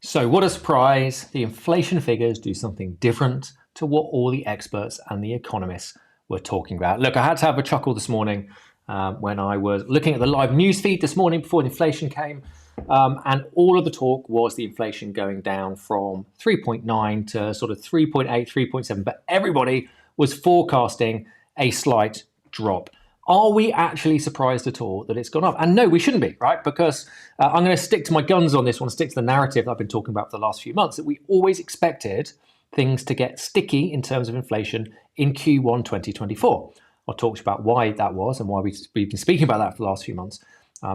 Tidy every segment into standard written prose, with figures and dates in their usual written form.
So what a surprise, the inflation figures do something different to what all the experts and the economists were talking about. Look, I had to have a chuckle this morning when I was looking at the live news feed this morning before the inflation came. And all of the talk was the inflation going down from 3.9 to sort of 3.8, 3.7, but everybody was forecasting a slight drop. Are we actually surprised at all that it's gone up? And no, we shouldn't be, right? Because I'm going to stick to my guns on this one, stick to the narrative that I've been talking about for the last few months, that we always expected things to get sticky in terms of inflation in Q1 2024. I'll talk to you about why that was and why we've been speaking about that for the last few months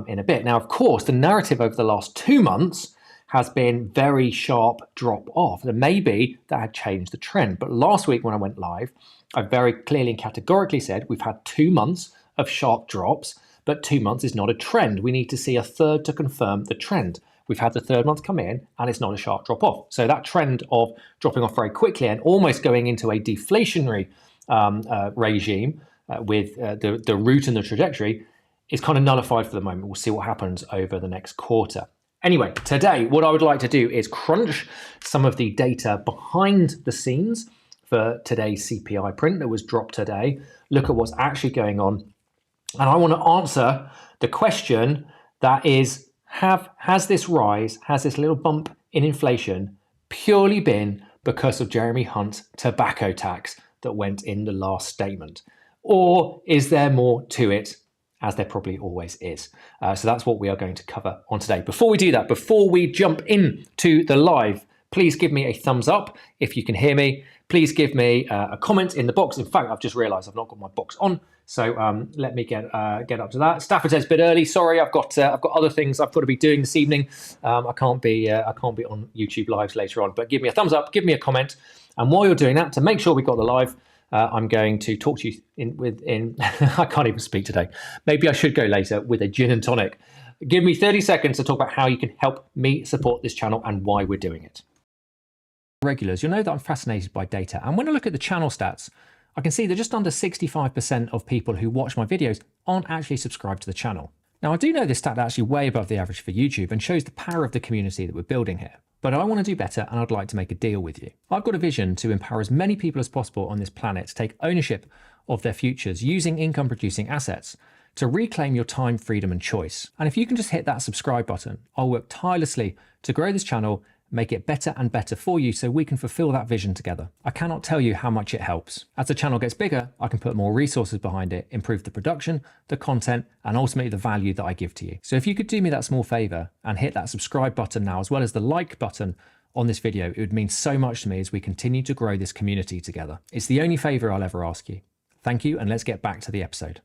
in a bit. Now, of course, the narrative over the last 2 months has been very sharp drop off. And maybe that had changed the trend. But last week when I went live, I very clearly and categorically said we've had 2 months of sharp drops, but 2 months is not a trend. We need to see a third to confirm the trend. We've had the third month come in and it's not a sharp drop off. So that trend of dropping off very quickly and almost going into a deflationary regime with the route and the trajectory is kind of nullified for the moment. We'll see what happens over the next quarter. Anyway, today, what I would like to do is crunch some of the data behind the scenes for today's CPI print that was dropped today, look at what's actually going on. And I want to answer the question that is, has this rise, has this little bump in inflation purely been because of Jeremy Hunt's tobacco tax that went in the last statement? Or is there more to it, as there probably always is? So that's what we are going to cover on today. Before we do that, before we jump into the live, please give me a thumbs up if you can hear me. Please give me a comment in the box. In fact, I've just realised I've not got my box on, so let me get up to that. Stafford says a bit early. Sorry, I've got other things I've got to be doing this evening. I can't be on YouTube lives later on. But give me a thumbs up, give me a comment, and while you're doing that, to make sure we've got the live, I'm going to talk to you in I can't even speak today. Maybe I should go later with a gin and tonic. Give me 30 seconds to talk about how you can help me support this channel and why we're doing it. Regulars, you'll know that I'm fascinated by data, and when I look at the channel stats, I can see that just under 65% of people who watch my videos aren't actually subscribed to the channel. Now, I do know this stat is actually way above the average for YouTube and shows the power of the community that we're building here. But I want to do better, and I'd like to make a deal with you. I've got a vision to empower as many people as possible on this planet to take ownership of their futures using income-producing assets to reclaim your time, freedom, and choice. And if you can just hit that subscribe button, I'll work tirelessly to grow this channel, make it better and better for you so we can fulfill that vision together. I cannot tell you how much it helps. As the channel gets bigger, I can put more resources behind it, improve the production, the content, and ultimately the value that I give to you. So if you could do me that small favor and hit that subscribe button now, as well as the like button on this video, it would mean so much to me as we continue to grow this community together. It's the only favor I'll ever ask you. Thank you, and let's get back to the episode.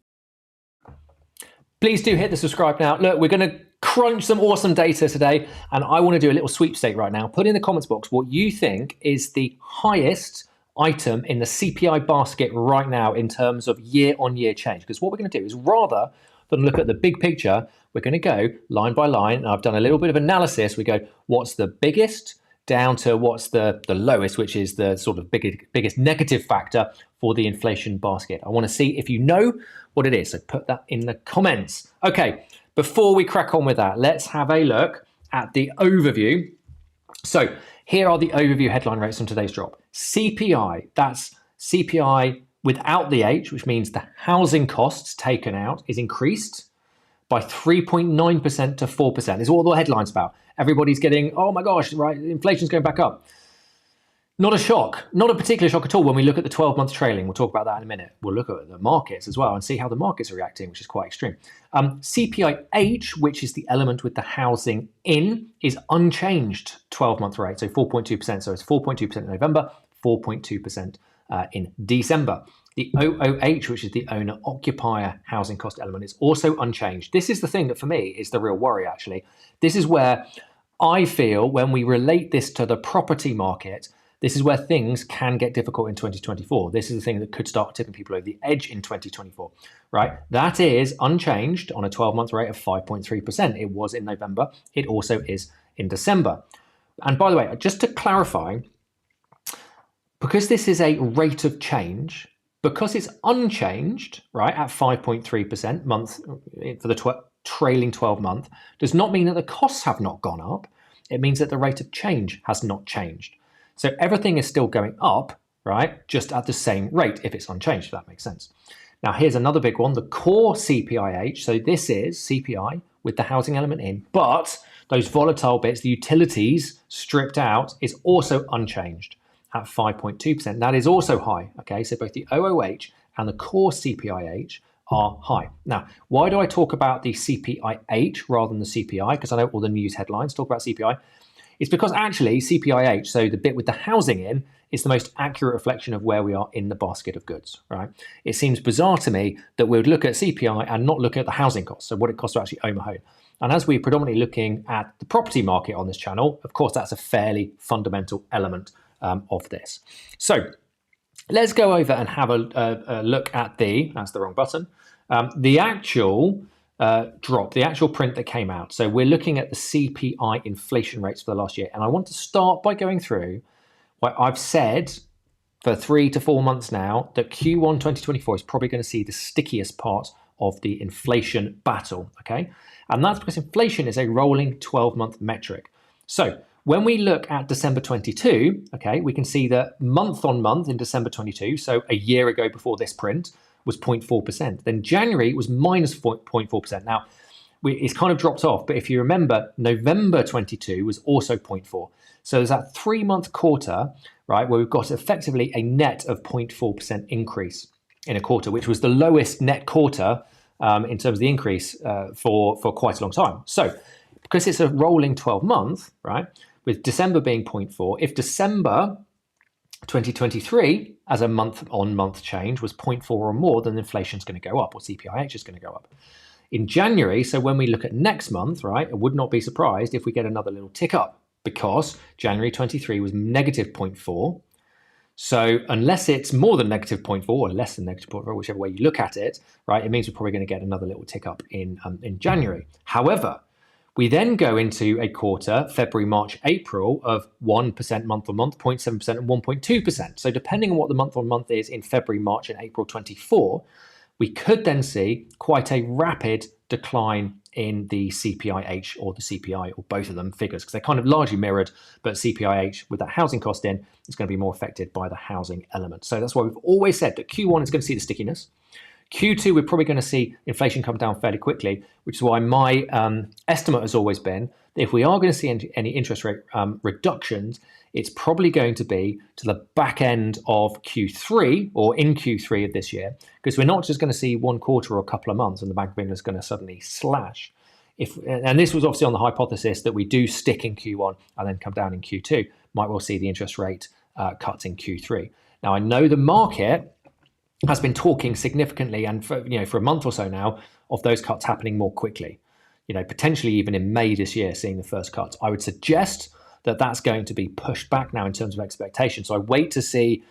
Please do hit the subscribe now. Look, we're going to crunch some awesome data today, and I want to do a little sweepstake right now. Put in the comments box what you think is the highest item in the CPI basket right now in terms of year-on-year change. Because what we're going to do is, rather than look at the big picture, we're going to go line by line. And I've done a little bit of analysis. We go, what's the biggest down to what's the lowest, which is the sort of biggest negative factor for the inflation basket. I want to see if you know what it is. So put that in the comments. Okay. Before we crack on with that, let's have a look at the overview. So here are the overview headline rates from today's drop. CPI, that's CPI without the H, which means the housing costs taken out is increased by 3.9% to 4%. Is what the headline's about. Everybody's getting, oh my gosh, right, inflation's going back up. Not a shock, not a particular shock at all when we look at the 12-month trailing. We'll talk about that in a minute. We'll look at the markets as well and see how the markets are reacting, which is quite extreme. CPIH, which is the element with the housing in, is unchanged 12-month rate, so 4.2%. So it's 4.2% in November, 4.2% in December. The OOH, which is the owner-occupier housing cost element, is also unchanged. This is the thing that for me is the real worry, actually. This is where I feel when we relate this to the property market, this is where things can get difficult in 2024. This is the thing that could start tipping people over the edge in 2024, right? That is unchanged on a 12-month rate of 5.3%. It was in November. It also is in December. And by the way, just to clarify, because this is a rate of change, because it's unchanged, right, at 5.3% month for the trailing 12 month, does not mean that the costs have not gone up. it means that the rate of change has not changed. So everything is still going up, right? Just at the same rate if it's unchanged, if that makes sense. Now, here's another big one, the core CPIH. So this is CPI with the housing element in, but those volatile bits, the utilities stripped out, is also unchanged at 5.2%. That is also high, okay? So both the OOH and the core CPIH are high. Now, why do I talk about the CPIH rather than the CPI? Because I know all the news headlines talk about CPI. It's because actually CPIH, so the bit with the housing in, is the most accurate reflection of where we are in the basket of goods, right? It seems bizarre to me that we would look at CPI and not look at the housing costs, so what it costs to actually own a home. And as we're predominantly looking at the property market on this channel, of course, that's a fairly fundamental element of this. So let's go over and have a look at that's the wrong button, the actual drop, the actual print that came out. So we're looking at the CPI inflation rates for the last year. And I want to start by going through what I've said for 3 to 4 months now, that Q1 2024 is probably going to see the stickiest part of the inflation battle, okay? And that's because inflation is a rolling 12-month metric. So when we look at December 22, okay, we can see that month on month in December 22, so a year ago before this print, was 0.4%. Then January was minus 0.4%. Now, it's kind of dropped off, but if you remember, November 22 was also 0.4. So there's that 3-month quarter, right, where we've got effectively a net of 0.4% increase in a quarter, which was the lowest net quarter in terms of the increase for quite a long time. So because it's a rolling 12-month, right, with December being 0.4, if December 2023 as a month-on-month change was 0.4 or more, then inflation's going to go up, or CPIH is going to go up. In January, so when we look at next month, right, I would not be surprised if we get another little tick up, because January 23 was negative 0.4. So unless it's more than negative 0.4 or less than negative 0.4, whichever way you look at it, right, it means we're probably going to get another little tick up in January. However, we then go into a quarter, February, March, April, of 1% month on month, 0.7% and 1.2%. So depending on what the month on month is in February, March and April 24, we could then see quite a rapid decline in the CPIH or the CPI, or both of them figures, because they're kind of largely mirrored, but CPIH with that housing cost in is going to be more affected by the housing element. So that's why we've always said that Q1 is going to see the stickiness. Q2, we're probably going to see inflation come down fairly quickly, which is why my estimate has always been that if we are going to see any interest rate reductions, it's probably going to be to the back end of Q3 or in Q3 of this year, because we're not just going to see one quarter or a couple of months and the Bank of England is going to suddenly slash. And this was obviously on the hypothesis that we do stick in Q1 and then come down in Q2, might well see the interest rate cuts in Q3. Now, I know the market has been talking significantly, and for a month or so now, of those cuts happening more quickly. Potentially even in May this year, seeing the first cuts. I would suggest that that's going to be pushed back now in terms of expectations. So I wait to see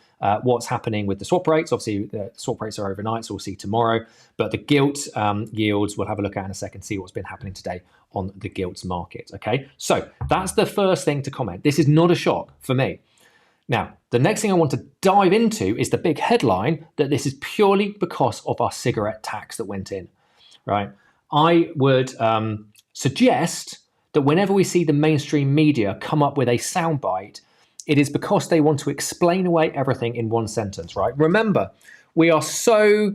what's happening with the swap rates. Obviously, the swap rates are overnight, so we'll see tomorrow. But the gilt yields, we'll have a look at in a second, see what's been happening today on the gilts market. Okay, so that's the first thing to comment. This is not a shock for me. Now, the next thing I want to dive into is the big headline that this is purely because of our cigarette tax that went in, right? I would suggest that whenever we see the mainstream media come up with a soundbite, it is because they want to explain away everything in one sentence, right? Remember, we are so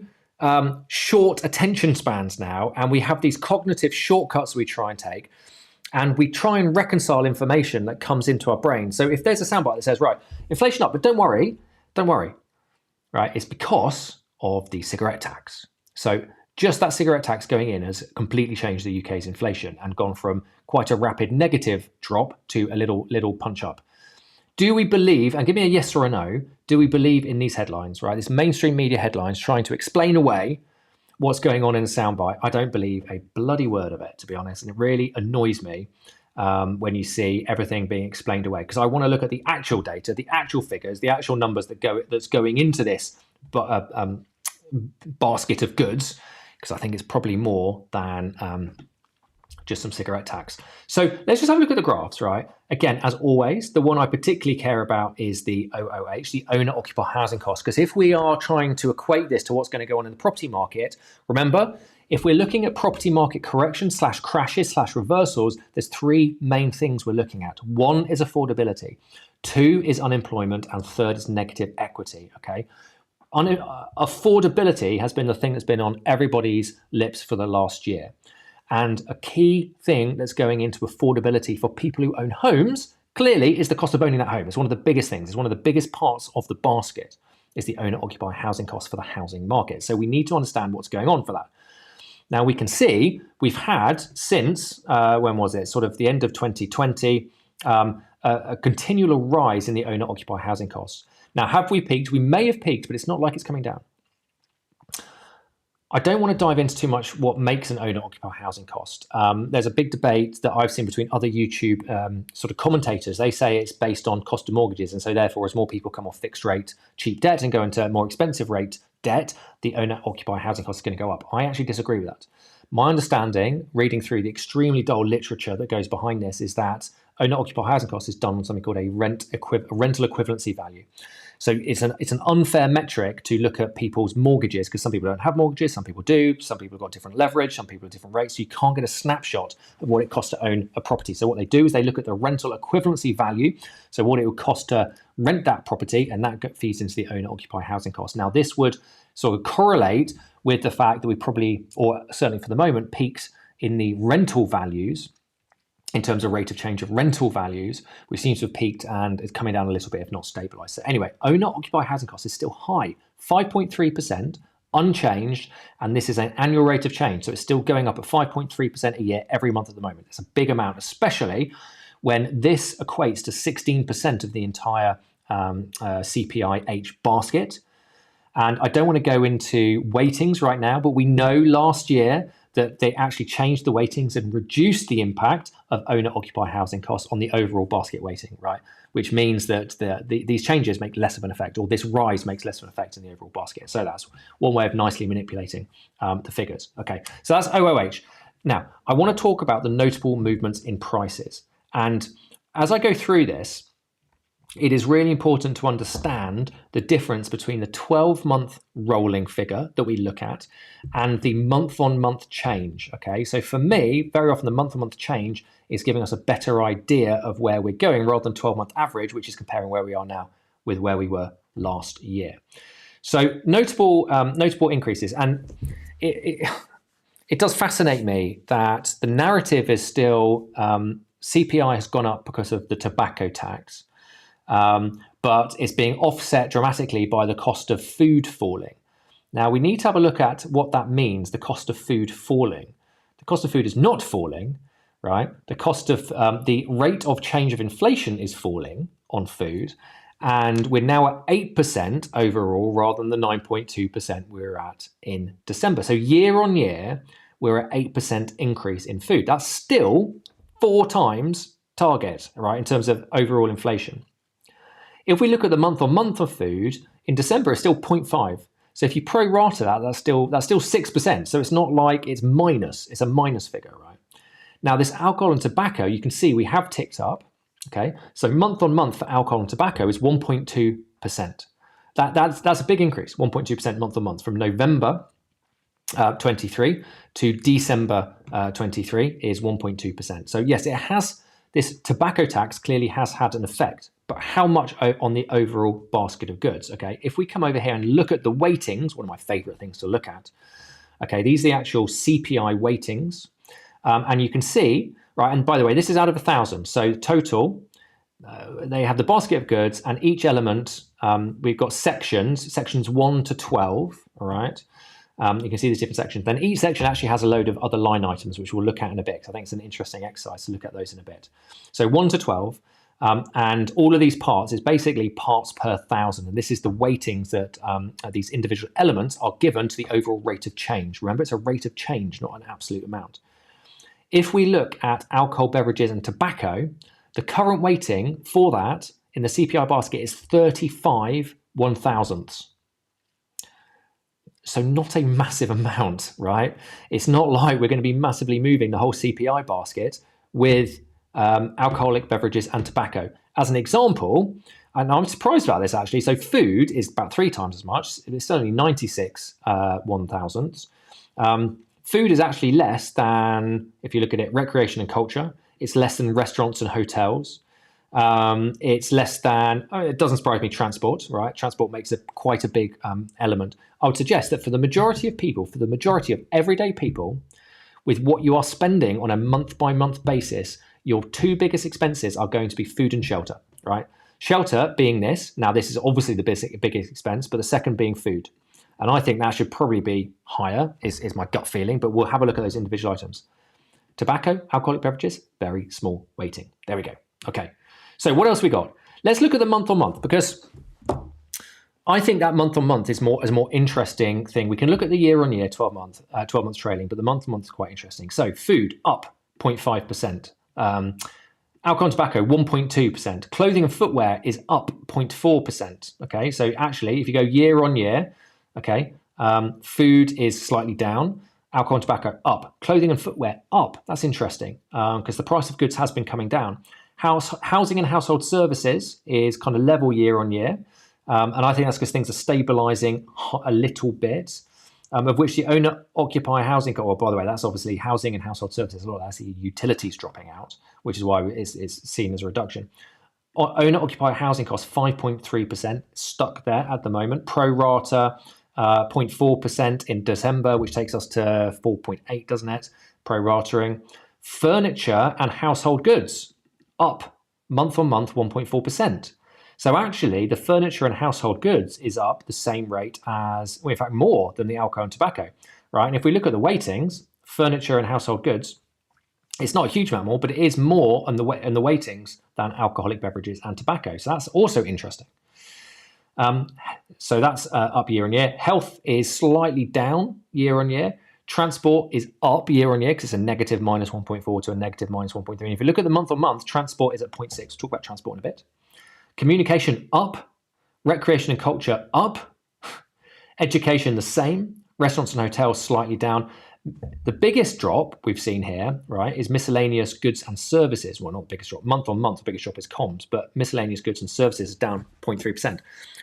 short attention spans now, and we have these cognitive shortcuts we try and take, and we try and reconcile information that comes into our brain. So if there's a soundbite that says, right, inflation up, but don't worry, right? It's because of the cigarette tax. So just that cigarette tax going in has completely changed the UK's inflation and gone from quite a rapid negative drop to a little punch up. Do we believe, and give me a yes or a no, do we believe in these headlines, right? This mainstream media headlines trying to explain away what's going on in the soundbite? I don't believe a bloody word of it, to be honest. And it really annoys me when you see everything being explained away, because I want to look at the actual data, the actual figures, the actual numbers that's going into this basket of goods, because I think it's probably more than just some cigarette tax. So let's just have a look at the graphs, right? Again, as always, the one I particularly care about is the OOH, the owner-occupier housing cost, because if we are trying to equate this to what's going to go on in the property market, remember, If we're looking at property market corrections / crashes / reversals, there's three main things we're looking at. One is affordability, two is unemployment, and third is negative equity, okay? Affordability has been the thing that's been on everybody's lips for the last year. And a key thing that's going into affordability for people who own homes, clearly, is the cost of owning that home. It's one of the biggest things. It's one of the biggest parts of the basket, is the owner-occupier housing cost for the housing market. So we need to understand what's going on for that. Now we can see we've had since, when was it? Sort of the end of 2020, a continual rise in the owner-occupier housing costs. Now, have we peaked? We may have peaked, but it's not like it's coming down. I don't want to dive into too much what makes an owner-occupier housing cost. There's a big debate that I've seen between other YouTube sort of commentators. They say it's based on cost of mortgages, and so therefore, as more people come off fixed rate cheap debt and go into more expensive rate debt, the owner-occupier housing cost is going to go up. I actually disagree with that. My understanding, reading through the extremely dull literature that goes behind this, is that owner-occupier housing cost is done on something called a rental equivalency value. So it's an unfair metric to look at people's mortgages, because some people don't have mortgages, some people do, some people have got different leverage, some people have different rates. So you can't get a snapshot of what it costs to own a property. So what they do is they look at the rental equivalency value, so what it would cost to rent that property, and that feeds into the owner-occupier housing cost. Now this would sort of correlate with the fact that we probably, or certainly for the moment, peaked in the rental values. In terms of rate of change of rental values, we seem to have peaked and it's coming down a little bit, if not stabilized. So anyway, owner-occupier housing cost is still high, 5.3%, unchanged, and this is an annual rate of change. So it's still going up at 5.3% a year every month at the moment. It's a big amount, especially when this equates to 16% of the entire CPIH basket. And I don't want to go into weightings right now, but we know last year that they actually changed the weightings and reduced the impact of owner-occupier housing costs on the overall basket weighting, right? Which means that these changes make less of an effect, or this rise makes less of an effect in the overall basket. So that's one way of nicely manipulating the figures. Okay, so that's OOH. Now, I want to talk about the notable movements in prices. And as I go through this, it is really important to understand the difference between the 12-month rolling figure that we look at and the month-on-month change, okay? So for me, very often the month-on-month change is giving us a better idea of where we're going rather than 12-month average, which is comparing where we are now with where we were last year. So notable increases, and it does fascinate me that the narrative is still CPI has gone up because of the tobacco tax. But it's being offset dramatically by the cost of food falling. Now, we need to have a look at what that means, the cost of food falling. The cost of food is not falling, right? The cost of the rate of change of inflation is falling on food, and we're now at 8% overall rather than the 9.2% we were at in December. So year on year, we're at 8% increase in food. That's still 4 times target, right, in terms of overall inflation. If we look at the month-on-month of food, in December it's still 0.5. So if you pro-rata that, that's still 6%. So it's not like it's minus. It's a minus figure, right? Now this alcohol and tobacco, you can see we have ticked up. Okay, so month-on-month for alcohol and tobacco is 1.2%. That's a big increase, 1.2% month-on-month from November 23 to December 23 is 1.2%. So yes, it has. This tobacco tax clearly has had an effect, but how much on the overall basket of goods? Okay, if we come over here and look at the weightings, one of my favorite things to look at. Okay, these are the actual CPI weightings, and you can see, right, and by the way, this is out of 1,000, so total, they have the basket of goods, and each element, we've got sections 1 to 12, all right? You can see these different sections. Then each section actually has a load of other line items, which we'll look at in a bit. I think it's an interesting exercise to look at those in a bit. So 1 to 12, and all of these parts is basically parts per 1,000. And this is the weightings that these individual elements are given to the overall rate of change. Remember, it's a rate of change, not an absolute amount. If we look at alcohol, beverages, and tobacco, the current weighting for that in the CPI basket is 35 1/1000ths. So not a massive amount, right? It's not like we're going to be massively moving the whole CPI basket with alcoholic beverages and tobacco. As an example, and I'm surprised about this actually, so food is about 3 times as much. It's only 96 1/1000ths. Food is actually less than, if you look at it, recreation and culture. It's less than restaurants and hotels. It's less than, it doesn't surprise me, transport, right? Transport makes quite a big element. I would suggest that for the majority of people, for the majority of everyday people, with what you are spending on a month-by-month basis, your two biggest expenses are going to be food and shelter, right? Shelter being this. Now, this is obviously the biggest expense, but the second being food. And I think that should probably be higher, is my gut feeling, but we'll have a look at those individual items. Tobacco, alcoholic beverages, very small weighting. There we go. Okay. So what else we got? Let's look at the month on month, because I think that month on month is a more interesting thing. We can look at the year on year, 12 months trailing, but the month on month is quite interesting. So food up 0.5%. Alcohol and tobacco 1.2%. Clothing and footwear is up 0.4%. Okay, so actually, if you go year on year, okay, food is slightly down. Alcohol and tobacco up. Clothing and footwear up. That's interesting because the price of goods has been coming down. Housing and household services is kind of level year on year. And I think that's because things are stabilizing a little bit, of which the owner-occupier housing, by the way, that's obviously housing and household services. A lot of that's the utilities dropping out, which is why it's seen as a reduction. Owner-occupier housing costs 5.3%, stuck there at the moment. Pro rata 0.4% in December, which takes us to 4.8, doesn't it? Pro rataing. Furniture and household goods up month on month 1.4%. So actually, the furniture and household goods is up the same rate as, well, in fact, more than the alcohol and tobacco, right? And if we look at the weightings, furniture and household goods, it's not a huge amount more, but it is more in the weightings than alcoholic beverages and tobacco. So that's also interesting. So that's up year on year. Health is slightly down year on year. Transport is up year on year because it's a negative minus 1.4 to a negative minus 1.3. And if you look at the month on month, transport is at 0.6. We'll talk about transport in a bit. Communication up, recreation and culture up, education the same, restaurants and hotels slightly down. The biggest drop we've seen here, right, is miscellaneous goods and services. Well, not the biggest drop. Month on month, the biggest drop is comms, but miscellaneous goods and services is down 0.3%.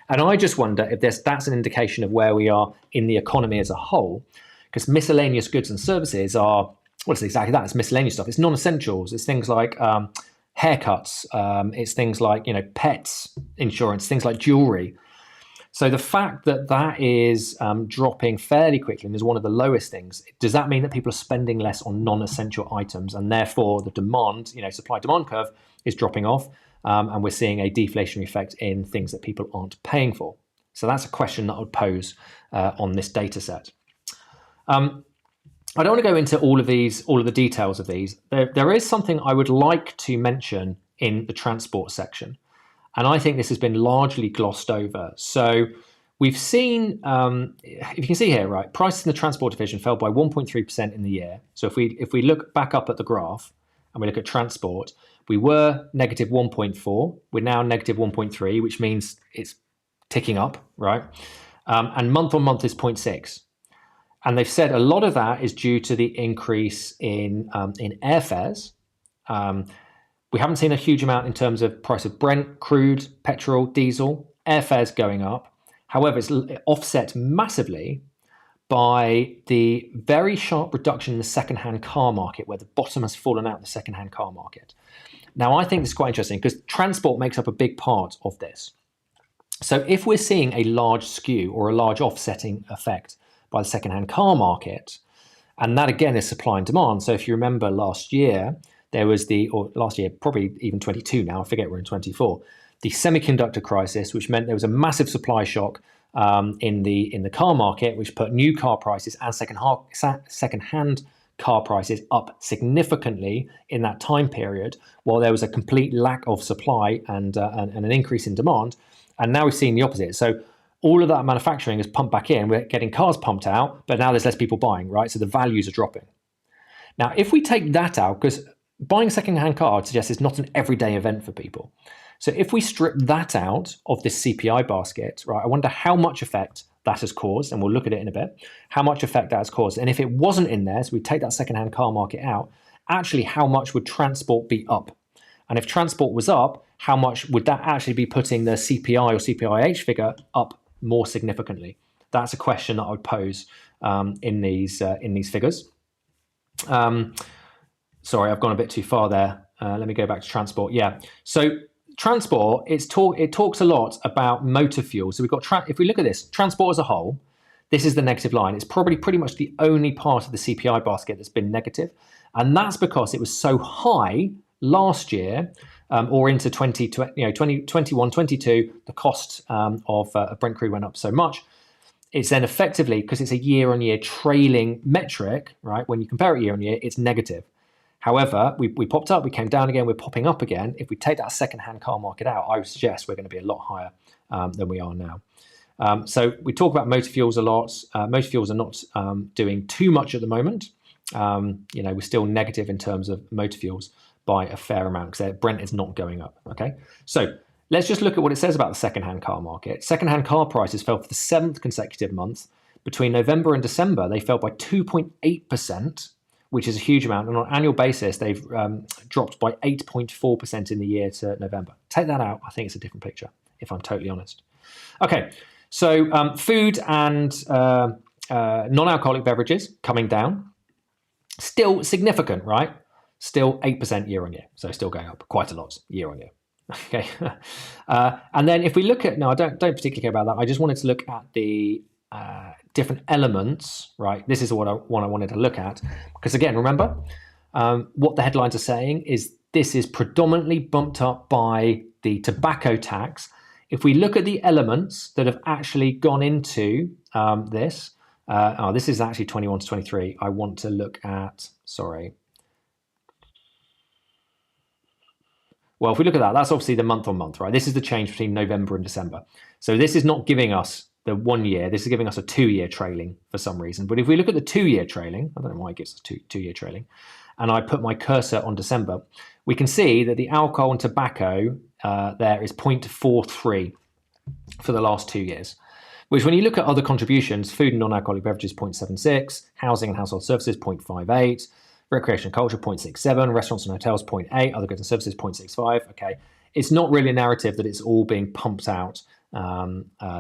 And I just wonder if that's an indication of where we are in the economy as a whole, because miscellaneous goods and services are, well, it's exactly that. It's miscellaneous stuff. It's non-essentials. It's things like haircuts. It's things like, pets insurance, things like jewelry. So the fact that that is dropping fairly quickly and is one of the lowest things, does that mean that people are spending less on non-essential items and therefore the demand, supply-demand curve is dropping off and we're seeing a deflationary effect in things that people aren't paying for? So that's a question that I would pose on this data set. I don't want to go into all of the details of these. There is something I would like to mention in the transport section. And I think this has been largely glossed over. So we've seen, if you can see here, right, prices in the transport division fell by 1.3% in the year. So if we look back up at the graph and we look at transport, we were negative 1.4. We're now negative 1.3, which means it's ticking up, right? And month on month is 0.6. And they've said a lot of that is due to the increase in airfares. We haven't seen a huge amount in terms of price of Brent, crude, petrol, diesel, airfares going up. However, it's offset massively by the very sharp reduction in the secondhand car market, where the bottom has fallen out in the secondhand car market. Now, I think this is quite interesting because transport makes up a big part of this. So if we're seeing a large skew or a large offsetting effect by the secondhand car market, and that again is supply and demand. So if you remember last year, there was last year, probably even 22 now, I forget, we're in 24, the semiconductor crisis, which meant there was a massive supply shock in the car market, which put new car prices and second-hand car prices up significantly in that time period, while there was a complete lack of supply and an increase in demand. And now we've seen the opposite. So all of that manufacturing is pumped back in. We're getting cars pumped out, but now there's less people buying, right? So the values are dropping. Now, if we take that out, because buying a second-hand car, I'd suggest, is not an everyday event for people. So if we strip that out of this CPI basket, right, I wonder how much effect that has caused, and we'll look at it in a bit, how much effect that has caused. And if it wasn't in there, so we take that second-hand car market out, actually how much would transport be up? And if transport was up, how much would that actually be putting the CPI or CPIH figure up more significantly? That's a question that I would pose in these figures. Sorry, I've gone a bit too far there. Let me go back to transport. Yeah. So transport, it talks a lot about motor fuel. So we've got, if we look at this, transport as a whole, this is the negative line. It's probably pretty much the only part of the CPI basket that's been negative. And that's because it was so high last year, or into 2021, 22, the cost of Brent crude went up so much. It's then effectively, because it's a year-on-year trailing metric, right? When you compare it year-on-year, it's negative. However, we popped up, we came down again, we're popping up again. If we take that second-hand car market out, I would suggest we're going to be a lot higher than we are now. So we talk about motor fuels a lot. Motor fuels are not doing too much at the moment. We're still negative in terms of motor fuels by a fair amount because Brent is not going up. Okay, so let's just look at what it says about the second-hand car market. Second-hand car prices fell for the 7th consecutive month. Between November and December, they fell by 2.8%, which is a huge amount. And on an annual basis, they've dropped by 8.4% in the year to November. Take that out, I think it's a different picture, if I'm totally honest. Okay, so food and non-alcoholic beverages coming down. Still significant, right? Still 8% year on year. So still going up quite a lot year on year. Okay. And then if we look at, no, I don't particularly care about that. I just wanted to look at the different elements, right? This is what I wanted to look at. Because again, remember, what the headlines are saying is this is predominantly bumped up by the tobacco tax. If we look at the elements that have actually gone into this, this is actually 21 to 23. I want to look at, sorry. Well, if we look at that, that's obviously the month on month, right? This is the change between November and December. So this is not giving us the 1 year. This is giving us a 2-year trailing for some reason. But if we look at the 2-year trailing, I don't know why it gives us two-year trailing, and I put my cursor on December, we can see that the alcohol and tobacco there is 0.43 for the last 2 years. Which when you look at other contributions, food and non-alcoholic beverages 0.76, housing and household services 0.58, recreation and culture 0.67, restaurants and hotels 0.8, other goods and services 0.65. Okay, it's not really a narrative that it's all being pumped out,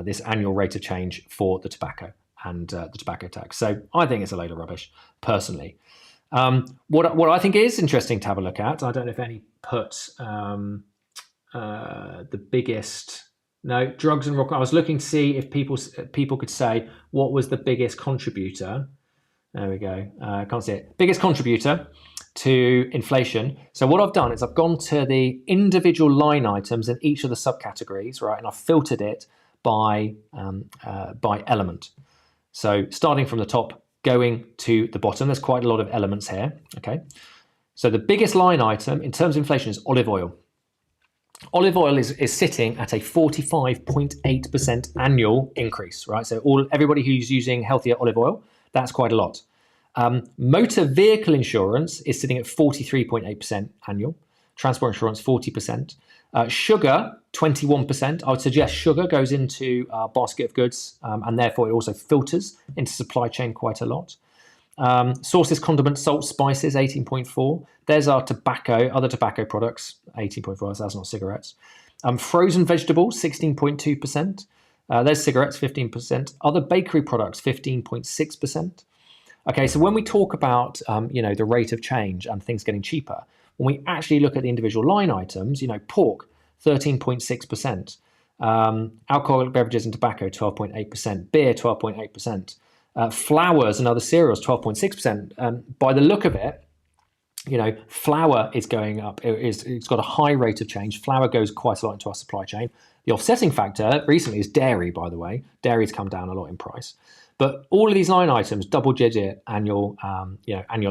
this annual rate of change for the tobacco and the tobacco tax. So I think it's a load of rubbish, personally. What I think is interesting to have a look at, I don't know if any put the biggest... No, drugs and rock. I was looking to see if people could say what was the biggest contributor. There we go. I can't see it. Biggest contributor to inflation. So what I've done is I've gone to the individual line items in each of the subcategories, right? And I've filtered it by element. So starting from the top, going to the bottom, there's quite a lot of elements here. Okay. So the biggest line item in terms of inflation is olive oil. Olive oil is sitting at a 45.8% annual increase, right? So everybody who's using healthier olive oil, that's quite a lot. Motor vehicle insurance is sitting at 43.8% annual. Transport insurance, 40%. Sugar, 21%. I would suggest sugar goes into our basket of goods, and therefore it also filters into supply chain quite a lot. Sauces, condiments, salt, spices, 18.4. There's our tobacco, other tobacco products, 18.4. That's not cigarettes. Frozen vegetables, 16.2%. There's cigarettes, 15%. Other bakery products, 15.6%. Okay, so when we talk about the rate of change and things getting cheaper, when we actually look at the individual line items, pork, 13.6%. Alcoholic beverages and tobacco, 12.8%. Beer, 12.8%. Flours and other cereals, 12.6%. By the look of it, flour is going up. It's got a high rate of change. Flour goes quite a lot into our supply chain. The offsetting factor recently is dairy, by the way. Dairy's come down a lot in price. But all of these line items, double-digit annual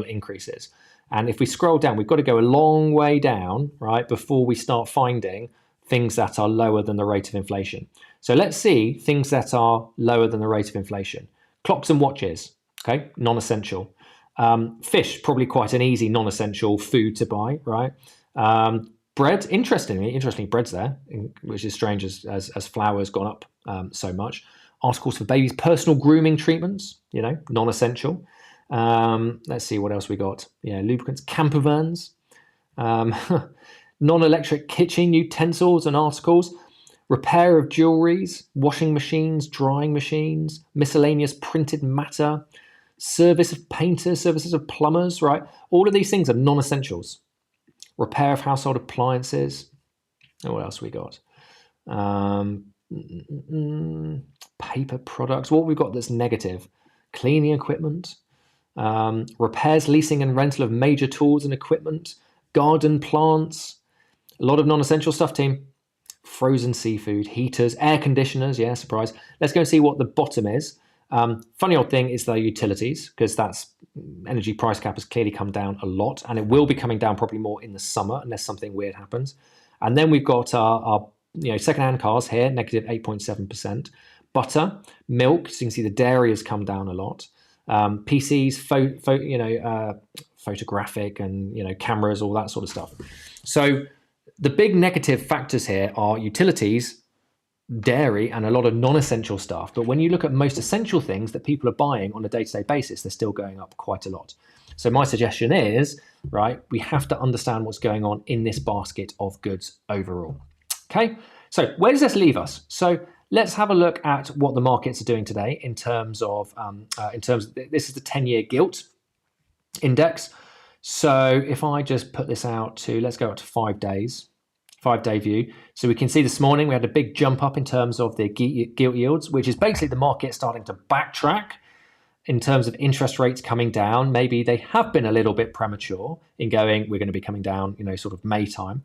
increases. And if we scroll down, we've got to go a long way down, right, before we start finding things that are lower than the rate of inflation. So let's see things that are lower than the rate of inflation. Clocks and watches, okay, non-essential. Fish, probably quite an easy non-essential food to buy, right? Bread, interestingly, bread's there, which is strange as flour's gone up so much. Articles for babies, personal grooming treatments, non-essential. Let's see what else we got. Lubricants, camper vans, non-electric kitchen utensils and articles. Repair of jewelries, washing machines, drying machines, miscellaneous printed matter, service of painters, services of plumbers, right? All of these things are non-essentials. Repair of household appliances. And what else we got? Paper products. What we've got that's negative? Cleaning equipment, repairs, leasing and rental of major tools and equipment, garden plants, a lot of non-essential stuff, team. Frozen seafood, heaters, air conditioners. Yeah, surprise. Let's go and see what the bottom is. Funny old thing is the utilities, because that's energy price cap has clearly come down a lot, and it will be coming down probably more in the summer unless something weird happens. And then we've got our secondhand cars here, negative 8.7%. Butter, milk. So you can see the dairy has come down a lot. PCs, photographic and cameras, all that sort of stuff. So the big negative factors here are utilities, dairy, and a lot of non-essential stuff. But when you look at most essential things that people are buying on a day-to-day basis, they're still going up quite a lot. So my suggestion is, right, we have to understand what's going on in this basket of goods overall. Okay, so where does this leave us? So let's have a look at what the markets are doing today in terms of this is the 10-year gilt index. So if I just put this out to, let's go up to 5 days, 5-day view. So we can see this morning we had a big jump up in terms of the gilt yields, which is basically the market starting to backtrack in terms of interest rates coming down. Maybe they have been a little bit premature in going, we're going to be coming down, sort of May time.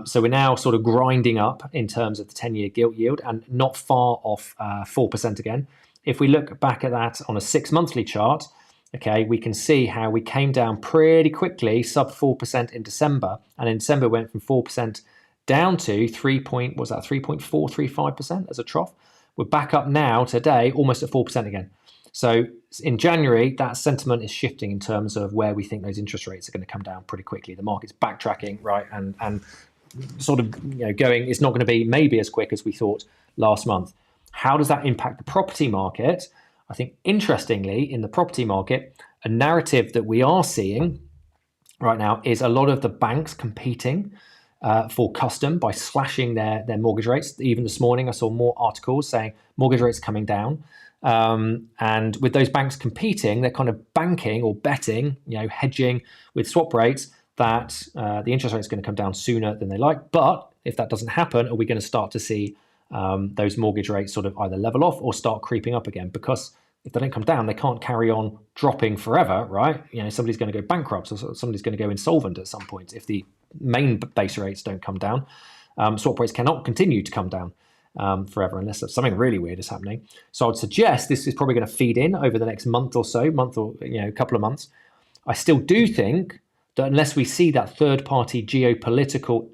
So we're now sort of grinding up in terms of the 10-year gilt yield and not far off 4% again. If we look back at that on a 6-monthly chart, okay, we can see how we came down pretty quickly, sub 4% in December. And in December went from 4% down to 3.435% as a trough. We're back up now today, almost at 4% again. So in January, that sentiment is shifting in terms of where we think those interest rates are going to come down pretty quickly. The market's backtracking, right, and sort of going. It's not going to be maybe as quick as we thought last month. How does that impact the property market? I think interestingly, in the property market, a narrative that we are seeing right now is a lot of the banks competing for custom by slashing their mortgage rates. Even this morning, I saw more articles saying mortgage rates coming down. And with those banks competing, they're kind of banking or betting, hedging with swap rates that the interest rate is going to come down sooner than they like. But if that doesn't happen, are we going to start to see those mortgage rates sort of either level off or start creeping up again? Because if they don't come down, they can't carry on dropping forever, right? Somebody's going to go bankrupt or somebody's going to go insolvent at some point if the main base rates don't come down. Swap rates cannot continue to come down forever unless something really weird is happening. So I would suggest this is probably going to feed in over the next month or a couple of months. I still do think that unless we see that third-party geopolitical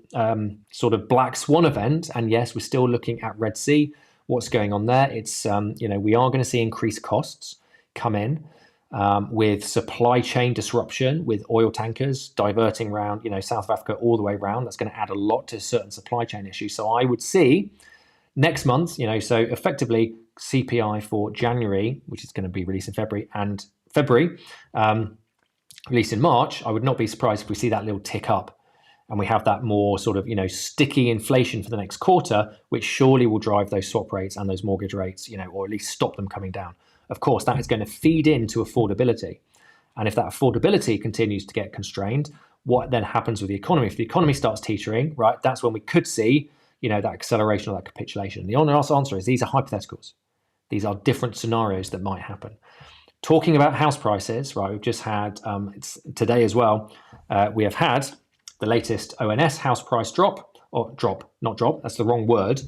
sort of black swan event, and yes, we're still looking at Red Sea, what's going on there, it's we are going to see increased costs come in with supply chain disruption, with oil tankers diverting around South Africa all the way around. That's going to add a lot to certain supply chain issues. So I would see next month, so effectively CPI for January, which is going to be released in February, and February released in March, I would not be surprised if we see that little tick up and we have that more sort of, sticky inflation for the next quarter, which surely will drive those swap rates and those mortgage rates, or at least stop them coming down. Of course, that is going to feed into affordability. And if that affordability continues to get constrained, what then happens with the economy? If the economy starts teetering, right, that's when we could see, that acceleration or that capitulation. The honest answer is these are hypotheticals. These are different scenarios that might happen. Talking about house prices, right, we've just had, it's today as well, we have had the latest ONS house price drop, that's the wrong word,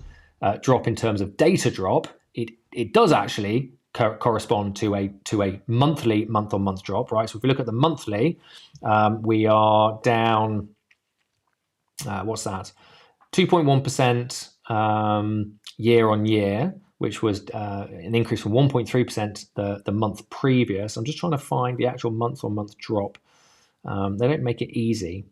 drop in terms of data drop. It does actually correspond to a monthly month-on-month drop, right? So if we look at the monthly, we are down, what's that? 2.1% year on year, which was an increase from 1.3% the month previous. I'm just trying to find the actual month-on-month drop. They don't make it easy.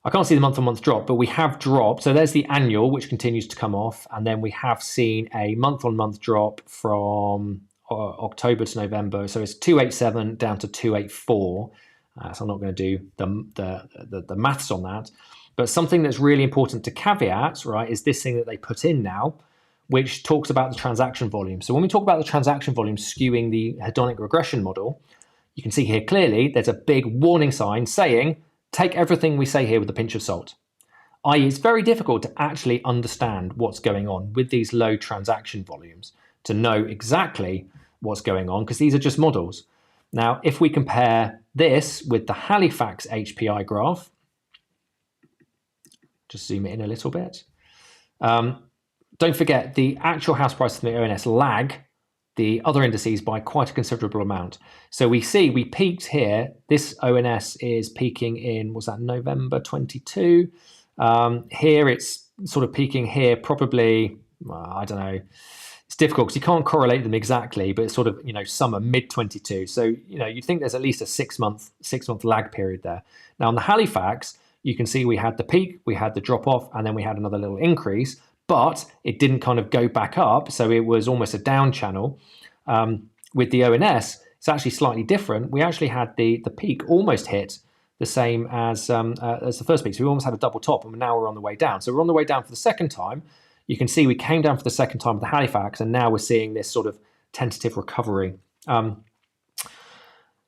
I can't see the month-on-month drop, but we have dropped. So there's the annual, which continues to come off. And then we have seen a month-on-month drop from October to November. So it's 287 down to 284. So I'm not going to do the maths on that. But something that's really important to caveat, right, is this thing that they put in now, which talks about the transaction volume. So when we talk about the transaction volume skewing the hedonic regression model, you can see here clearly there's a big warning sign saying, take everything we say here with a pinch of salt. I.e., it's very difficult to actually understand what's going on with these low transaction volumes, to know exactly what's going on, because these are just models. Now, if we compare this with the Halifax HPI graph, just zoom it in a little bit. Don't forget, the actual house price and the ONS lag the other indices by quite a considerable amount. So we see we peaked here. This ONS is peaking in, was that November 22? Here it's sort of peaking here, probably, I don't know. It's difficult because you can't correlate them exactly, but it's sort of, summer, mid 22. So, you'd think there's at least a six month lag period there. Now on the Halifax, you can see we had the peak, we had the drop off, and then we had another little increase, but it didn't kind of go back up. So it was almost a down channel. With the ONS, it's actually slightly different. We actually had the peak almost hit the same as the first peak. So we almost had a double top, and now we're on the way down. So we're on the way down for the second time. You can see we came down for the second time with the Halifax, and now we're seeing this sort of tentative recovery.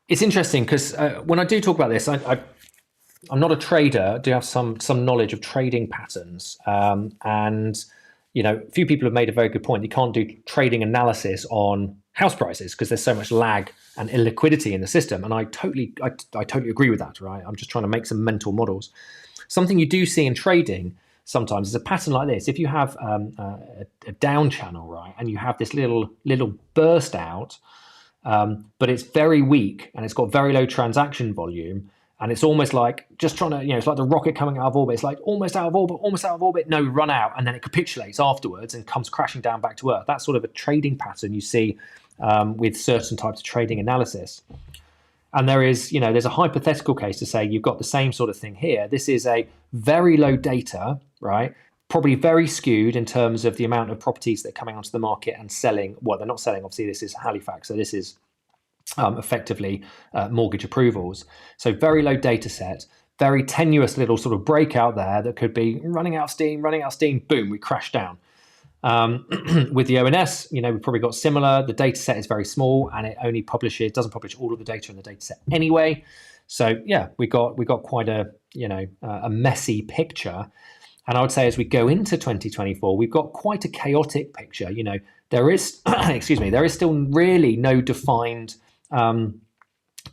It's interesting because when I do talk about this, I'm not a trader. I do have some knowledge of trading patterns, and a few people have made a very good point. You can't do trading analysis on house prices because there's so much lag and illiquidity in the system, and I totally agree with that. Right? I'm just trying to make some mental models. Something you do see in trading sometimes is a pattern like this. If you have a down channel, right, and you have this little burst out, but it's very weak and it's got very low transaction volume. And it's almost like just trying to, it's like the rocket coming out of orbit. It's like almost out of orbit, no, run out. And then it capitulates afterwards and comes crashing down back to Earth. That's sort of a trading pattern you see with certain types of trading analysis. And there's a hypothetical case to say you've got the same sort of thing here. This is a very low data, right? Probably very skewed in terms of the amount of properties that are coming onto the market and selling. Well, they're not selling. Obviously, this is Halifax. So this is effectively mortgage approvals. So very low data set, very tenuous little sort of breakout there that could be running out of steam, boom, we crash down. With the ONS, we've probably got similar. The data set is very small and it only doesn't publish all of the data in the data set anyway. So yeah, we got quite a messy picture. And I would say as we go into 2024, we've got quite a chaotic picture. There is, there is still really no defined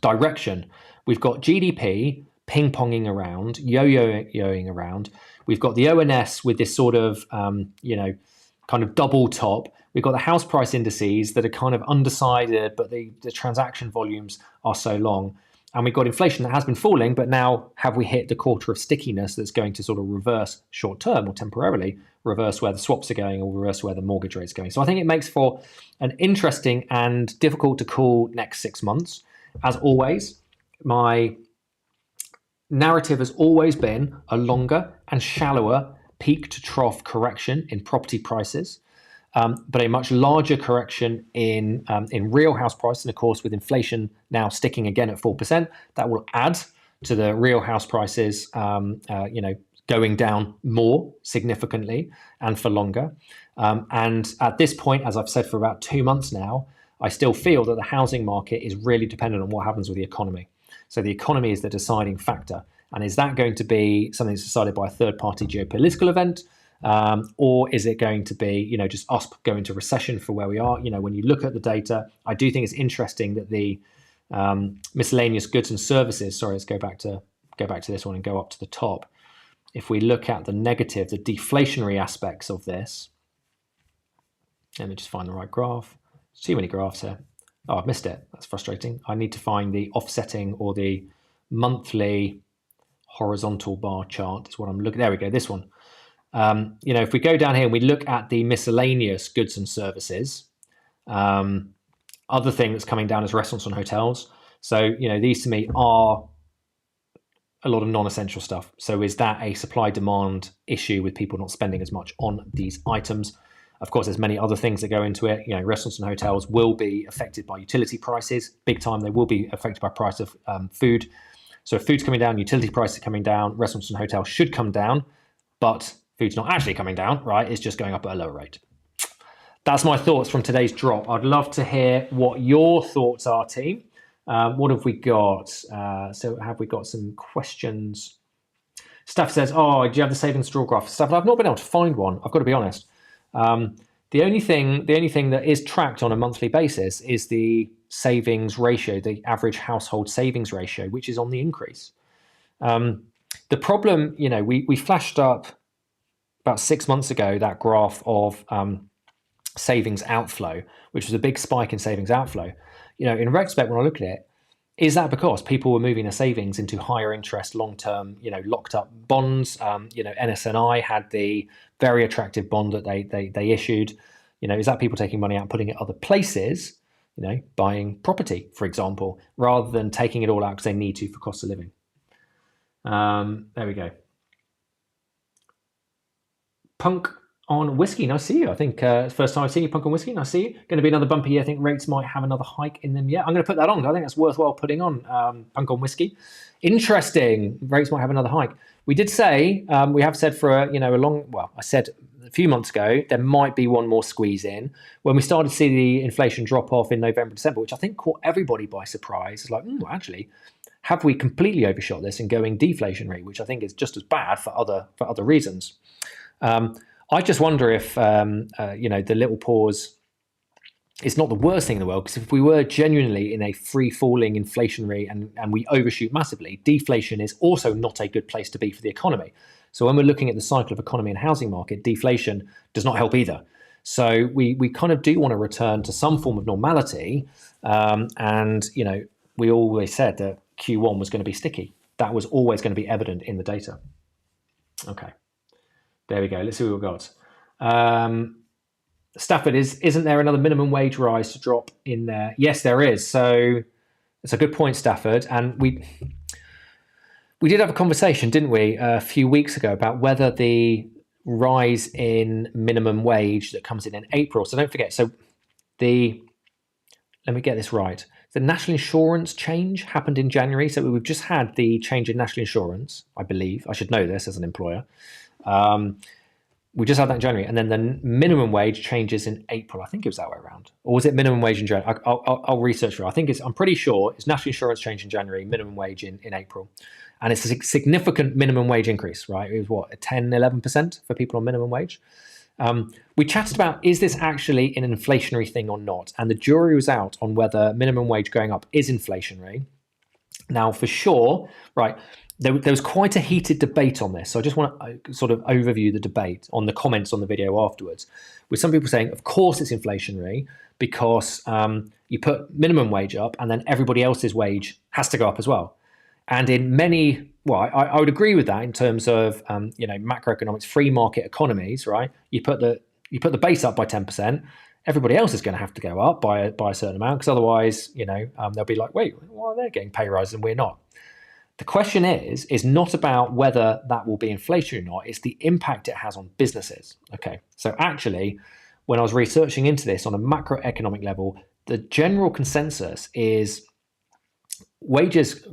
direction. We've got GDP ping-ponging around, yo-yoing around. We've got the ONS with this sort of, kind of double top. We've got the house price indices that are kind of undecided, but the transaction volumes are so long. And we've got inflation that has been falling, but now have we hit the quarter of stickiness that's going to sort of reverse short term or temporarily reverse where the swaps are going or reverse where the mortgage rate's going. So I think it makes for an interesting and difficult to call next 6 months. As always, my narrative has always been a longer and shallower peak to trough correction in property prices. But a much larger correction in real house price. And of course, with inflation now sticking again at 4%, that will add to the real house prices, going down more significantly and for longer. And at this point, as I've said for about 2 months now, I still feel that the housing market is really dependent on what happens with the economy. So the economy is the deciding factor. And is that going to be something that's decided by a third-party geopolitical event? Or is it going to be, just us going into recession for where we are? When you look at the data, I do think it's interesting that the miscellaneous goods and services, sorry, let's go back to this one and go up to the top. If we look at the negative, the deflationary aspects of this, let me just find the right graph. There's too many graphs here. Oh, I've missed it. That's frustrating. I need to find the offsetting or the monthly horizontal bar chart is what I'm looking. There we go, this one. If we go down here and we look at the miscellaneous goods and services, other thing that's coming down is restaurants and hotels. So, these to me are a lot of non-essential stuff. So is that a supply-demand issue with people not spending as much on these items? Of course, there's many other things that go into it. Restaurants and hotels will be affected by utility prices. Big time, they will be affected by price of food. So if food's coming down, utility prices are coming down, restaurants and hotels should come down, but food's not actually coming down, right? It's just going up at a lower rate. that's my thoughts from today's drop. I'd love to hear what your thoughts are, team. What have we got? So have we got some questions? Steph says, "Oh, do you have the savings draw graph?" Steph, I've not been able to find one. I've got to be honest. The only thing that is tracked on a monthly basis is the savings ratio, the average household savings ratio, which is on the increase. The problem, we flashed up about 6 months ago that graph of savings outflow, which was a big spike in savings outflow. In retrospect, when I look at it, is that because people were moving their savings into higher interest, long-term, locked up bonds? NSNI had the very attractive bond that they issued. Is that people taking money out and putting it other places? Buying property, for example, rather than taking it all out because they need to for cost of living. There we go. Punk on whiskey, nice to see you. I think first time I've seen you, Punk on whiskey, nice to see you. Going to be another bumpy year. I think rates might have another hike in them. Yeah, I'm going to put that on. I think that's worthwhile putting on. Punk on whiskey. Interesting. Rates might have another hike. We did say, we have said for I said a few months ago, there might be one more squeeze in. When we started to see the inflation drop off in November, December, which I think caught everybody by surprise. It's like, actually, have we completely overshot this and going deflationary, which I think is just as bad for other reasons. I just wonder if, the little pause is not the worst thing in the world, because if we were genuinely in a free-falling inflationary and we overshoot massively, deflation is also not a good place to be for the economy. So when we're looking at the cycle of economy and housing market, deflation does not help either. So we kind of do want to return to some form of normality. We always said that Q1 was going to be sticky. That was always going to be evident in the data. Okay. There we go. Let's see what we've got. Stafford, isn't there another minimum wage rise to drop in there? Yes, there is. So it's a good point, Stafford. And we did have a conversation, didn't we, a few weeks ago about whether the rise in minimum wage that comes in April. So don't forget. So let me get this right. The national insurance change happened in January. So we've just had the change in national insurance, I believe. I should know this as an employer. We just had that in January, and then the minimum wage changes in April. I think it was that way around, or was it minimum wage in January? I'll research for it. I'm pretty sure it's national insurance change in January, minimum wage in April, and it's a significant minimum wage increase, right? It was what, 10-11% for people on minimum wage. We chatted about, is this actually an inflationary thing or not? And the jury was out on whether minimum wage going up is inflationary. Now, for sure, right. There was quite a heated debate on this. So I just want to sort of overview the debate on the comments on the video afterwards, with some people saying, of course it's inflationary because you put minimum wage up and then everybody else's wage has to go up as well. And in many, I would agree with that in terms of, macroeconomics, free market economies, right? You put the base up by 10%, everybody else is going to have to go up by a certain amount, because otherwise, they'll be like, wait, why they're getting pay rises and we're not? The question is not about whether that will be inflation or not. It's the impact it has on businesses. Okay, so actually, when I was researching into this on a macroeconomic level, the general consensus is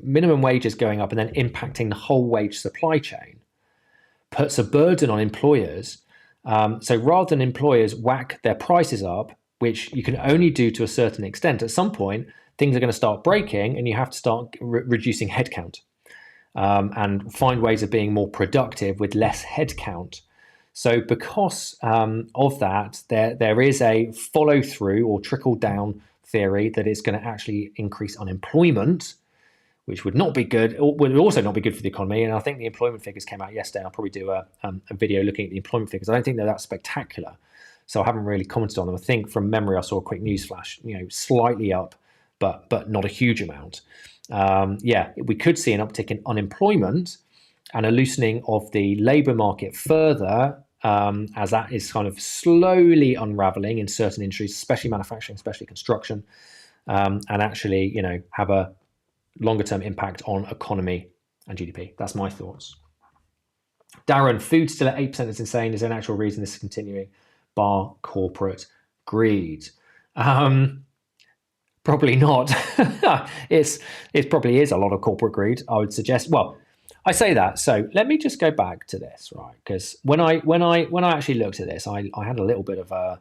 minimum wages going up and then impacting the whole wage supply chain puts a burden on employers. So rather than employers whack their prices up, which you can only do to a certain extent, at some point, things are going to start breaking and you have to start reducing headcount. And find ways of being more productive with less headcount. So because of that, there is a follow through or trickle down theory that it's going to actually increase unemployment, which would not be good, or would also not be good for the economy. And I think the employment figures came out yesterday. I'll probably do a video looking at the employment figures. I don't think they're that spectacular, so I haven't really commented on them. I think from memory, I saw a quick news flash, slightly up, but not a huge amount. We could see an uptick in unemployment and a loosening of the labour market further, as that is kind of slowly unravelling in certain industries, especially manufacturing, especially construction, and actually, have a longer-term impact on economy and GDP. That's my thoughts. Darren, food still at 8% is insane. Is there an actual reason this is continuing? Bar corporate greed. Probably not. It probably is a lot of corporate greed, I would suggest. Well, I say that. So let me just go back to this, right? Because when I actually looked at this, I had a little bit of a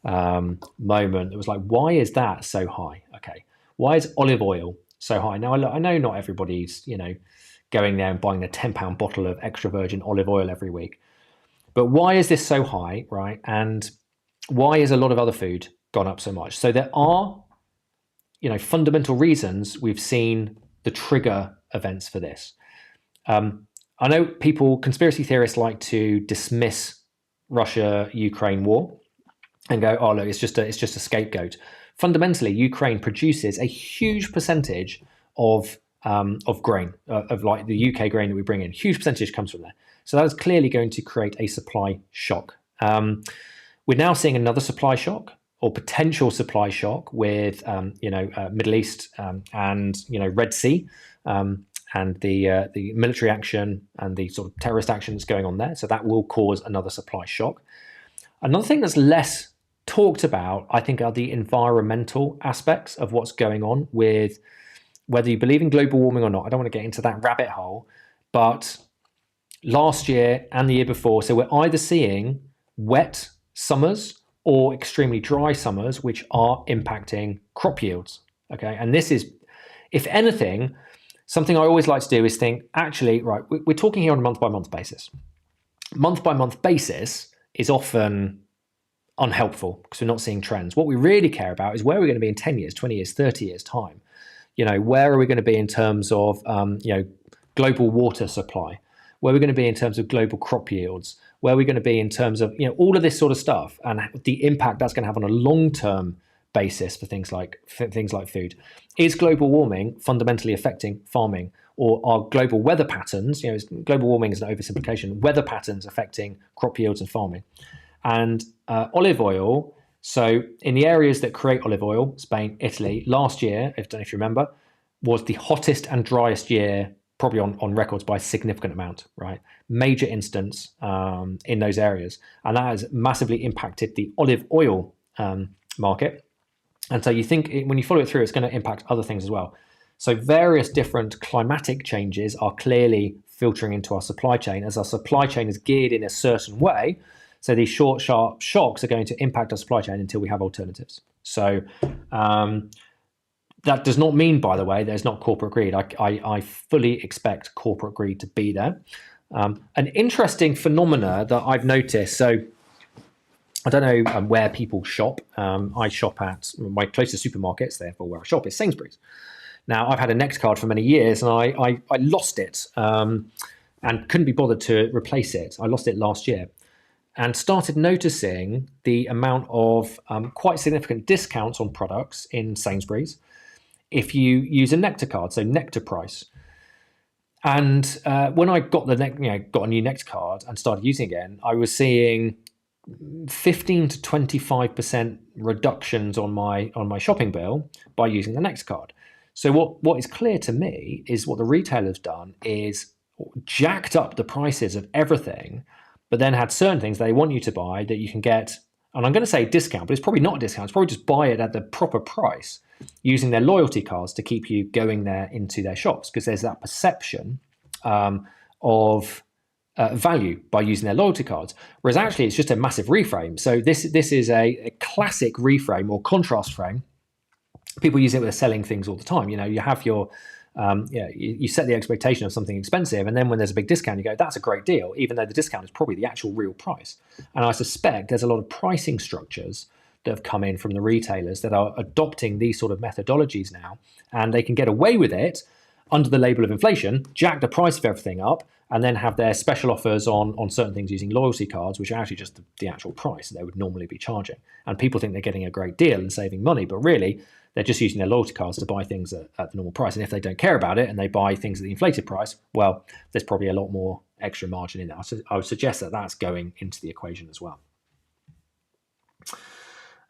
moment. It was like, why is that so high? Okay, why is olive oil so high? Now, I know not everybody's, going there and buying a £10 bottle of extra virgin olive oil every week. But why is this so high, right? And why is a lot of other food gone up so much? So there are, fundamental reasons we've seen the trigger events for this. I know conspiracy theorists like to dismiss Russia-Ukraine war and go, oh, look, it's just a scapegoat. Fundamentally, Ukraine produces a huge percentage of grain, of like the UK grain that we bring in. Huge percentage comes from there. So that is clearly going to create a supply shock. We're now seeing another supply shock or potential supply shock with, Middle East and, Red Sea and the military action and the sort of terrorist action that's going on there. So that will cause another supply shock. Another thing that's less talked about, I think, are the environmental aspects of what's going on with whether you believe in global warming or not. I don't want to get into that rabbit hole, but last year and the year before, so we're either seeing wet summers or extremely dry summers, which are impacting crop yields. Okay, and this is, if anything, something I always like to do is think, actually, right, we're talking here on a month-by-month basis. Month-by-month basis is often unhelpful because we're not seeing trends. What we really care about is where we're going to be in 10 years, 20 years, 30 years time. Where are we going to be in terms of, global water supply? Where are we going to be in terms of global crop yields? Where are we going to be in terms of, all of this sort of stuff and the impact that's going to have on a long-term basis for things like food. Is global warming fundamentally affecting farming, or are global weather patterns, global warming is an oversimplification, weather patterns affecting crop yields and farming? And olive oil, so in the areas that create olive oil, Spain, Italy, last year, I don't know if you remember, was the hottest and driest year probably on records by a significant amount, right? Major instance in those areas. And that has massively impacted the olive oil market. And so you think when you follow it through, it's going to impact other things as well. So various different climatic changes are clearly filtering into our supply chain as our supply chain is geared in a certain way. So these short, sharp shocks are going to impact our supply chain until we have alternatives. So that does not mean, by the way, there's not corporate greed. I fully expect corporate greed to be there. An interesting phenomena that I've noticed, so I don't know where people shop. I shop at my closest supermarkets, therefore where I shop is Sainsbury's. Now, I've had a Next card for many years and I lost it and couldn't be bothered to replace it. I lost it last year and started noticing the amount of quite significant discounts on products in Sainsbury's if you use a Nectar card, so Nectar price. And when I got got a new Nectar card and started using it again, I was seeing 15 to 25% reductions on my shopping bill by using the Nectar card. So what is clear to me is what the retailer's done is jacked up the prices of everything, but then had certain things they want you to buy that you can get, and I'm going to say discount, but it's probably not a discount. It's probably just buy it at the proper price using their loyalty cards to keep you going there into their shops, because there's that perception of value by using their loyalty cards, whereas actually it's just a massive reframe. So this is a classic reframe or contrast frame. People use it when they're selling things all the time. You have your you set the expectation of something expensive, and then when there's a big discount, you go, that's a great deal, even though the discount is probably the actual real price. And I suspect there's a lot of pricing structures that have come in from the retailers that are adopting these sort of methodologies now, and they can get away with it under the label of inflation, jack the price of everything up, and then have their special offers on certain things using loyalty cards, which are actually just the actual price they would normally be charging. And people think they're getting a great deal and saving money, but really they're just using their loyalty cards to buy things at the normal price. And if they don't care about it and they buy things at the inflated price, well, there's probably a lot more extra margin in there. So I would suggest that that's going into the equation as well.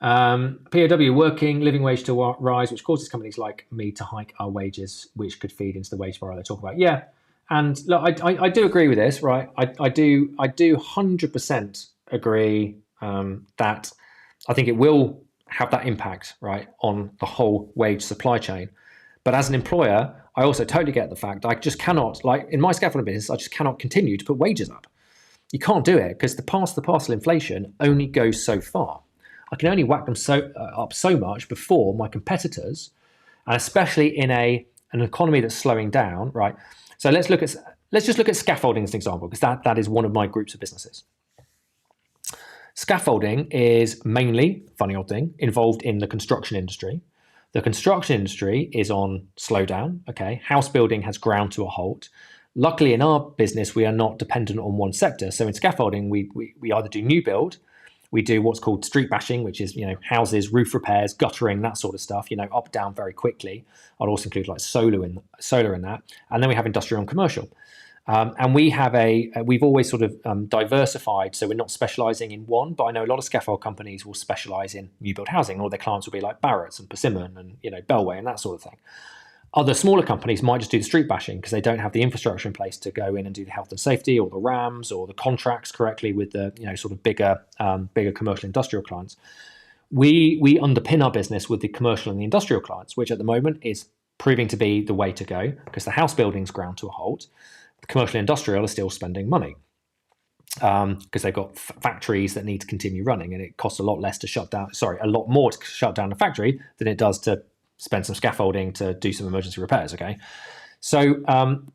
POW, working living wage to rise, which causes companies like me to hike our wages, which could feed into the wage spiral they talk about. Yeah, and look, I do agree with this, right? I do 100% agree that I think it will have that impact, right, on the whole wage supply chain. But as an employer, I also totally get the fact I just cannot, like in my scaffolding business, I just cannot continue to put wages up. You can't do it because the parcel inflation only goes so far. I can only whack them up so much before my competitors, and especially in an economy that's slowing down, right? So let's just look at scaffolding as an example, because that is one of my groups of businesses. Scaffolding is mainly, funny old thing, involved in the construction industry. The construction industry is on slowdown, okay? House building has ground to a halt. Luckily in our business, we are not dependent on one sector. So in scaffolding, we either do new build, we do what's called street bashing, which is, houses, roof repairs, guttering, that sort of stuff, up, down very quickly. I'd also include like solar in that. And then we have industrial and commercial. And we've always sort of diversified, so we're not specializing in one, but I know a lot of scaffold companies will specialize in new build housing. All their clients will be like Barratt's and Persimmon and, Bellway and that sort of thing. Other smaller companies might just do the street bashing because they don't have the infrastructure in place to go in and do the health and safety or the RAMs or the contracts correctly with the, sort of bigger commercial industrial clients. We underpin our business with the commercial and the industrial clients, which at the moment is proving to be the way to go because the house building's ground to a halt. The commercial and industrial are still spending money because they've got factories that need to continue running, and it costs a lot more to shut down a factory than it does to spend some scaffolding to do some emergency repairs. Okay, so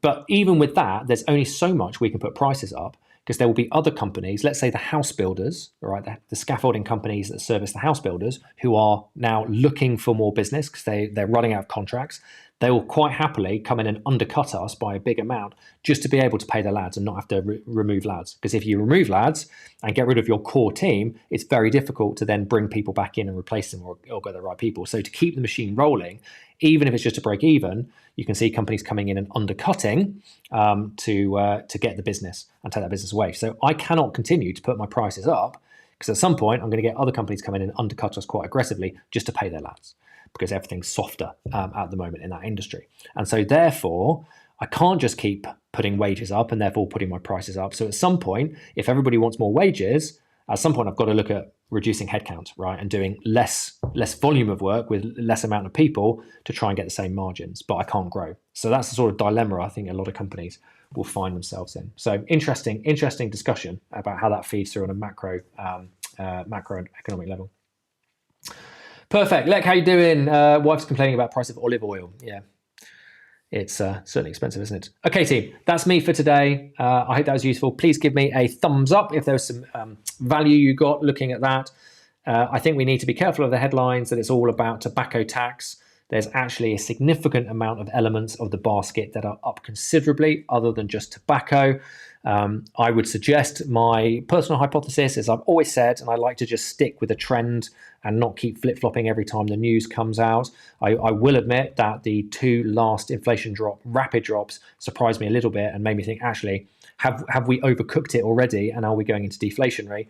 but even with that, there's only so much we can put prices up because there will be other companies, let's say the house builders, all right, the scaffolding companies that service the house builders, who are now looking for more business because they're running out of contracts. They will quite happily come in and undercut us by a big amount just to be able to pay their lads and not have to remove lads. Because if you remove lads and get rid of your core team, it's very difficult to then bring people back in and replace them or get the right people. So to keep the machine rolling, even if it's just to break even, you can see companies coming in and undercutting to get the business and take that business away. So I cannot continue to put my prices up because at some point I'm going to get other companies come in and undercut us quite aggressively just to pay their lads, because everything's softer at the moment in that industry. And so therefore, I can't just keep putting wages up and therefore putting my prices up. So at some point, if everybody wants more wages, at some point I've got to look at reducing headcount, right? And doing less volume of work with less amount of people to try and get the same margins, but I can't grow. So that's the sort of dilemma I think a lot of companies will find themselves in. So interesting discussion about how that feeds through on a macroeconomic level. Perfect. Lek, how you doing? Wife's complaining about price of olive oil. Yeah, it's certainly expensive, isn't it? Okay, team, that's me for today. I hope that was useful. Please give me a thumbs up if there was some value you got looking at that. I think we need to be careful of the headlines that it's all about tobacco tax. There's actually a significant amount of elements of the basket that are up considerably other than just tobacco. I would suggest my personal hypothesis, as I've always said, and I like to just stick with a trend and not keep flip-flopping every time the news comes out. I will admit that the two last inflation rapid drops surprised me a little bit and made me think, actually, have we overcooked it already and are we going into deflationary?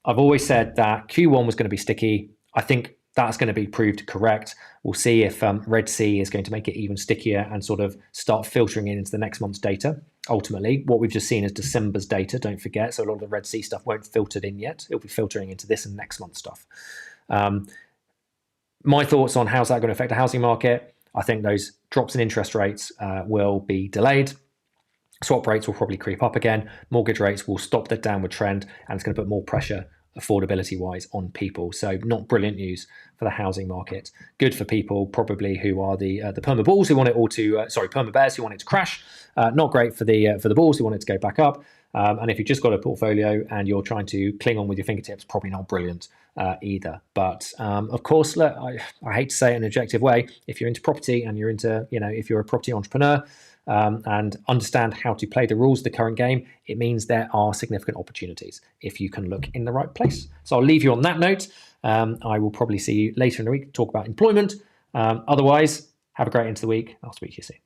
I've always said that Q1 was going to be sticky. I think that's going to be proved correct. We'll see if Red Sea is going to make it even stickier and sort of start filtering into the next month's data. Ultimately, what we've just seen is December's data, don't forget. So a lot of the Red Sea stuff won't filter in yet. It'll be filtering into this and next month's stuff. My thoughts on how's that going to affect the housing market. I think those drops in interest rates will be delayed. Swap rates will probably creep up again. Mortgage rates will stop the downward trend, and it's going to put more pressure affordability-wise on people. So not brilliant news for the housing market. Good for people probably who are the perma bulls who want it all to perma bears who want it to crash. Not great for the bulls who want it to go back up. And if you've just got a portfolio and you're trying to cling on with your fingertips, probably not brilliant either. But of course, look, I hate to say it in an objective way. If you're into property and you're into, if you're a property entrepreneur, and understand how to play the rules of the current game, it means there are significant opportunities if you can look in the right place. So I'll leave you on that note. I will probably see you later in the week to talk about employment. Otherwise, have a great end to the week. I'll speak to you soon.